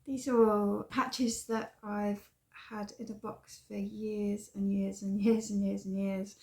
These are all patches that I've had in a box for years and years and years and years and years.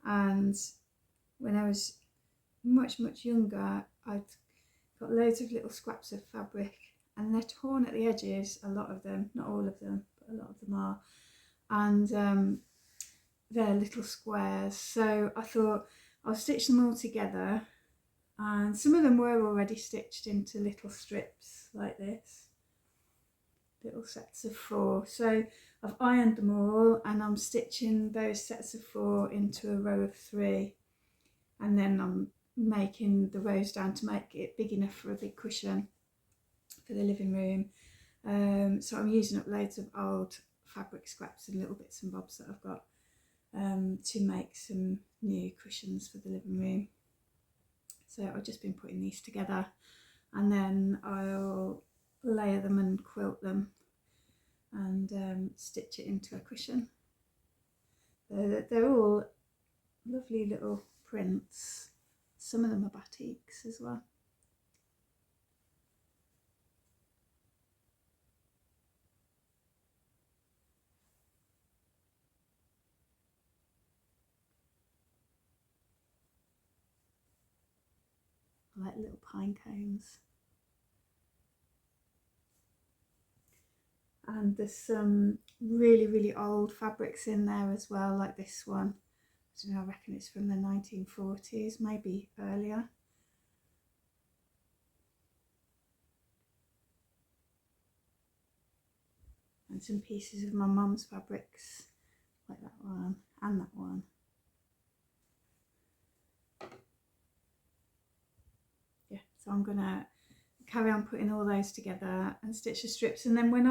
And when I was much younger, I'd got loads of little scraps of fabric, and they're torn at the edges, a lot of them, not all of them, but a lot of them are. And they're little squares. So I thought I'll stitch them all together, and some of them were already stitched into little strips like this, little sets of 4. So I've ironed them all, and I'm stitching those sets of 4 into a row of 3, and then I'm making the rows down to make it big enough for a big cushion for the living room. So I'm using up loads of old fabric scraps and little bits and bobs that I've got to make some new cushions for the living room. So I've just been putting these together, and then I'll layer them and quilt them and stitch it into a cushion. They're all lovely little prints. Some of them are batiks as well. I like little pine cones. And there's some really old fabrics in there as well, like this one. I don't know, I reckon it's from the 1940s, maybe earlier. And some pieces of my mum's fabrics, like that one and that one. Yeah, so I'm gonna carry on putting all those together and stitch the strips, and then when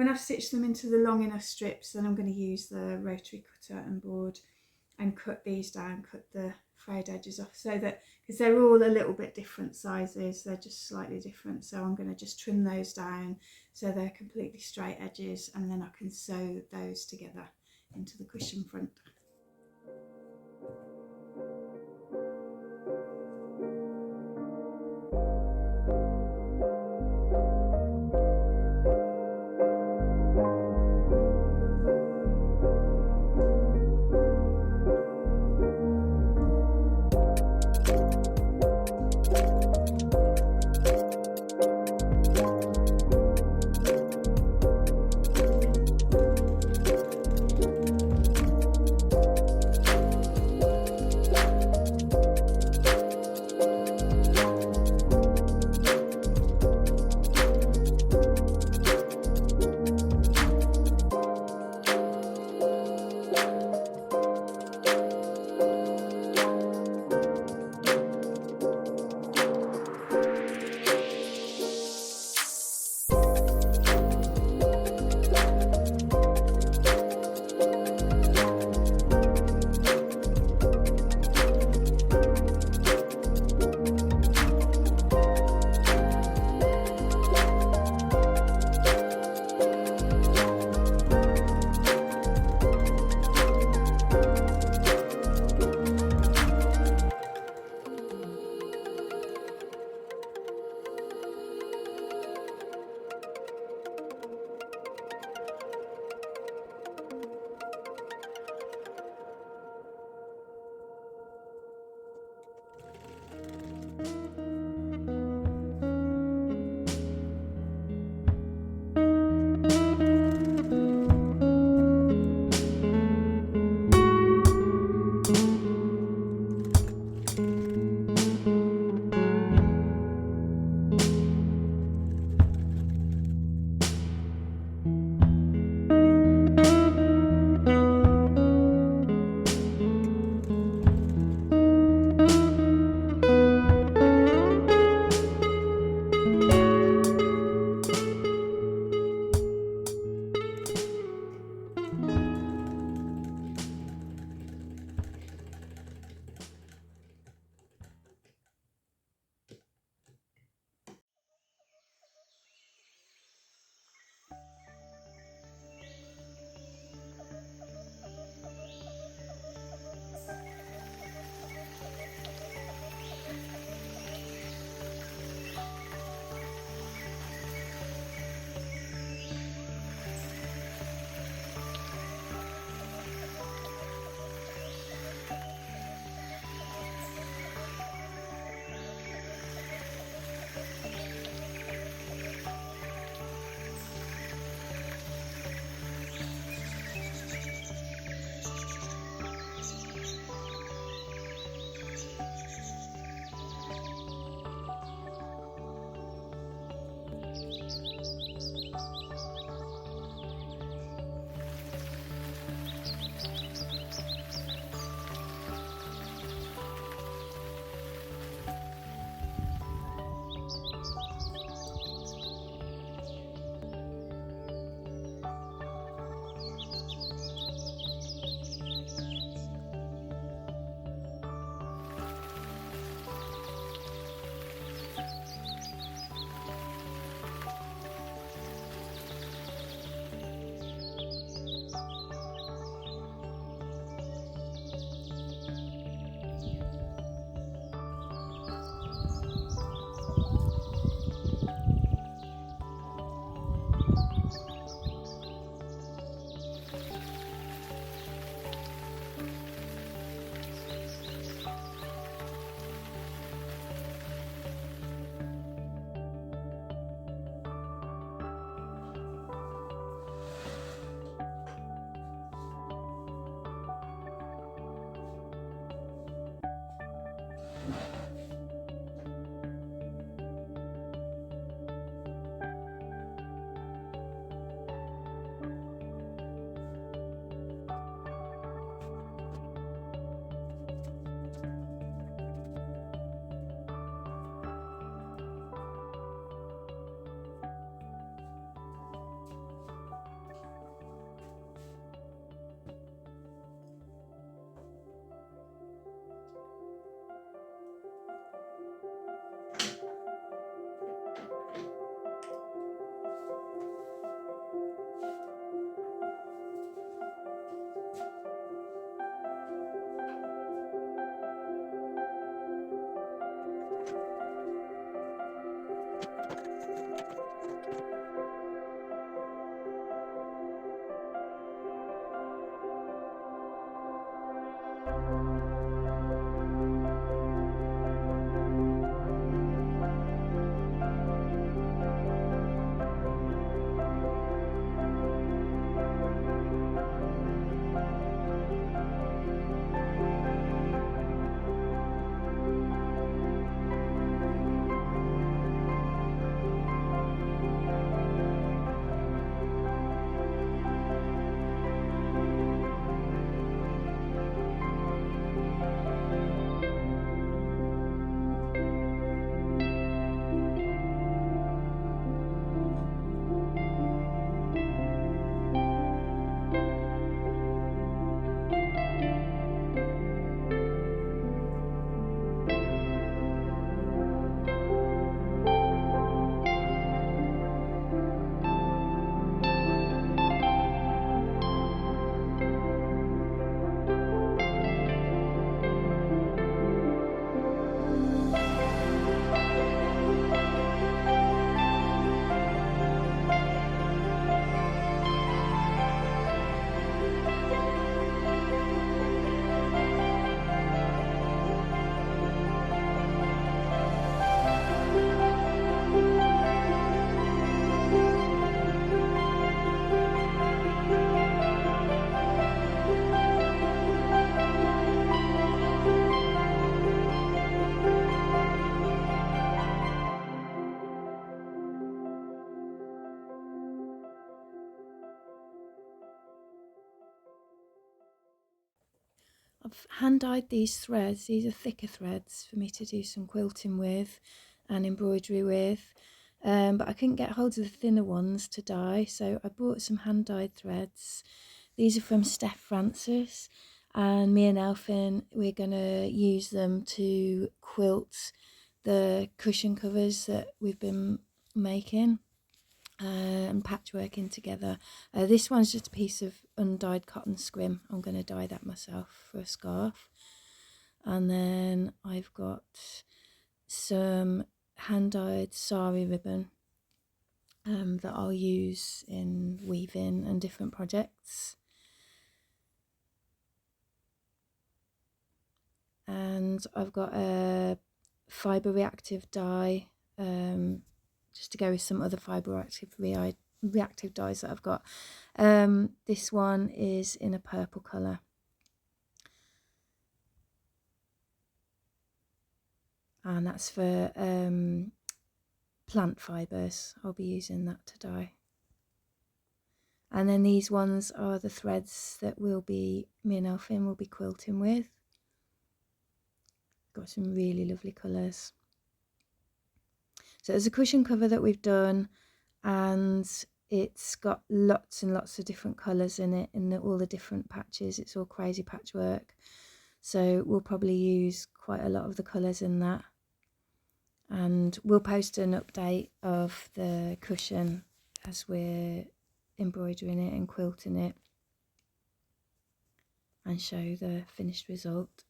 I've stitched them into the long enough strips, then I'm going to use the rotary cutter and board and cut these down, cut the frayed edges off, so that, because they're all a little bit different sizes, they're just slightly different, so I'm going to just trim those down so they're completely straight edges, and then I can sew those together into the cushion front. I've hand dyed these threads. These are thicker threads for me to do some quilting with and embroidery with, but I couldn't get hold of the thinner ones to dye, so I bought some hand dyed threads. These are from Stef Francis, and me and Marfin, we're going to use them to quilt the cushion covers that we've been making and patchworking together. This one's just a piece of undyed cotton scrim. I'm going to dye that myself for a scarf. And then I've got some hand dyed sari ribbon that I'll use in weaving and different projects. And I've got a fibre reactive dye just to go with some other fibre reactive dyes that I've got. This one is in a purple colour. and that's for plant fibres. I'll be using that to dye. And then these ones are the threads that me and Marfin will be quilting with. Got some really lovely colours. So there's a cushion cover that we've done, and it's got lots and lots of different colours in it, in all the different patches. It's all crazy patchwork. So we'll probably use quite a lot of the colours in that. And we'll post an update of the cushion as we're embroidering it and quilting it, and show the finished result.